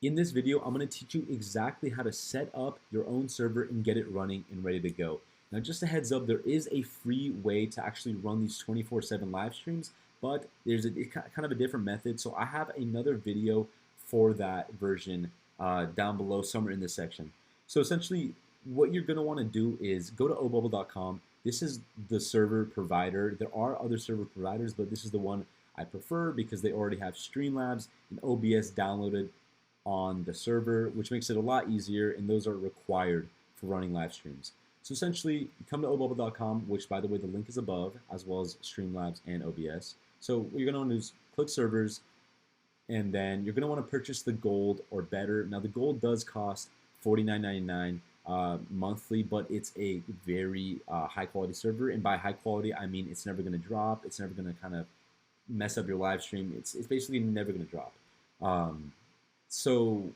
In this video, I'm going to teach you exactly how to set up your own server and get it running and ready to go. Now, just a heads up, there is a free way to actually run these 24/7 live streams, but there's kind of a different method. So I have another video for that version down below, somewhere in this section. So essentially, what you're going to want to do is go to ohbubble.com. This is the server provider. There are other server providers, but this is the one I prefer because they already have Streamlabs and OBS downloaded on the server, which makes it a lot easier, and those are required for running live streams. So essentially, you come to ohbubble.com, which, by the way, the link is above, as well as Streamlabs and OBS. So what you're going to want to do is click servers, and then you're going to want to purchase the gold or better. Now, the gold does cost $49.99 monthly, but it's a very high quality server, and by high quality, I mean it's never going to drop. It's never going to kind of mess up your live stream. It's basically never going to drop. Um, so,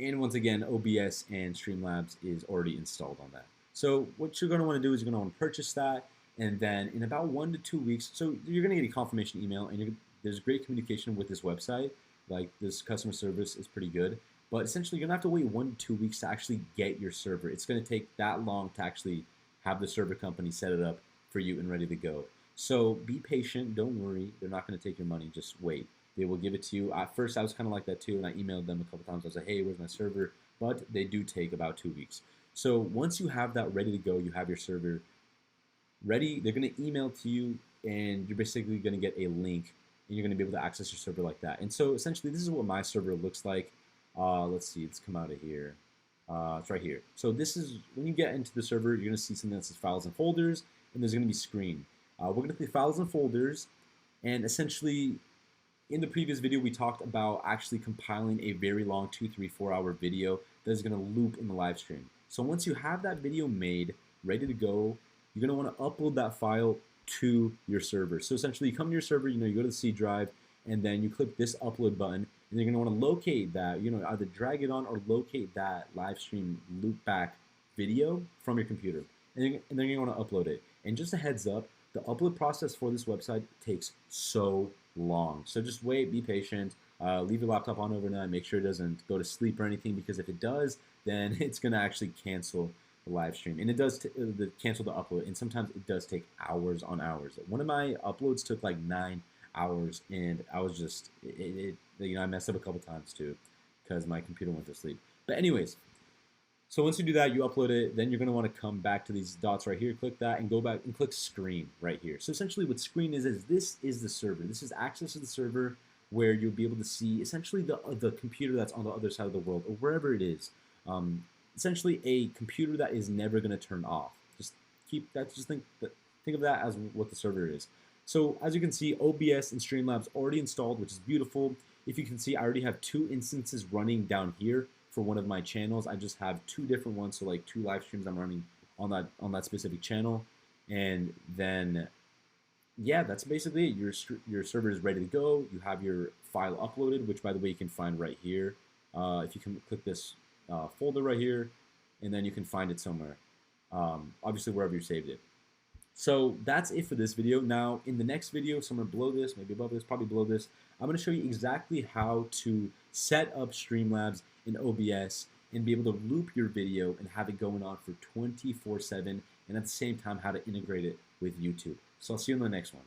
and once again, OBS and Streamlabs is already installed on that. So what you're going to want to do is you're going to want to purchase that, and then in about 1 to 2 weeks, so you're going to get a confirmation email, and there's great communication with this website. Like, this customer service is pretty good, but essentially you're going to have to wait 1 to 2 weeks to actually get your server. It's going to take that long to actually have the server company set it up for you and ready to go. So be patient. Don't worry. They're not going to take your money. Just wait. They will give it to you. At first, I was kind of like that too, and I emailed them a couple times. I was like, hey, where's my server? But they do take about 2 weeks. So once you have that ready to go, you have your server ready, they're going to email to you, and you're basically going to get a link, and you're going to be able to access your server like that. And so essentially, this is what my server looks like. Let's see, let's come out of here. It's right here. So this is, when you get into the server, you're going to see something that says files and folders, and there's going to be screen. We're going to click files and folders, and essentially, in the previous video, we talked about actually compiling a very long 2, 3, 4 hour video that is going to loop in the live stream. So once you have that video made, ready to go, you're going to want to upload that file to your server. So essentially, you come to your server, you go to the C drive, and then you click this upload button, and you're going to want to locate that, either drag it on or locate that live stream loopback video from your computer. And then you're going to upload it. And just a heads up, the upload process for this website takes so long. So just wait, be patient, leave your laptop on overnight, make sure it doesn't go to sleep or anything, because if it does, then it's going to actually cancel the live stream. And it does cancel the upload, and sometimes it does take hours on hours. One of my uploads took like 9 hours, and I was just, I messed up a couple times too, because my computer went to sleep. But anyways, so once you do that, you upload it, then you're going to want to come back to these dots right here, click that, and go back and click screen right here. So essentially what screen is this is the server. This is access to the server, where you'll be able to see essentially the computer that's on the other side of the world, or wherever it is. Essentially a computer that is never going to turn off. Just keep that, think of that as what the server is. So as you can see, OBS and Streamlabs already installed, which is beautiful. If you can see, I already have 2 instances running down here for one of my channels. I just have 2 different ones, so like 2 live streams I'm running on that specific channel. And then, yeah, that's basically it. Your server is ready to go. You have your file uploaded, which, by the way, you can find right here. If you can click this folder right here, and then you can find it somewhere, obviously wherever you saved it. So that's it for this video. Now, in the next video, somewhere below this, maybe above this, probably below this, I'm going to show you exactly how to set up Streamlabs in OBS and be able to loop your video and have it going on for 24/7, and at the same time how to integrate it with YouTube. So I'll see you in the next one.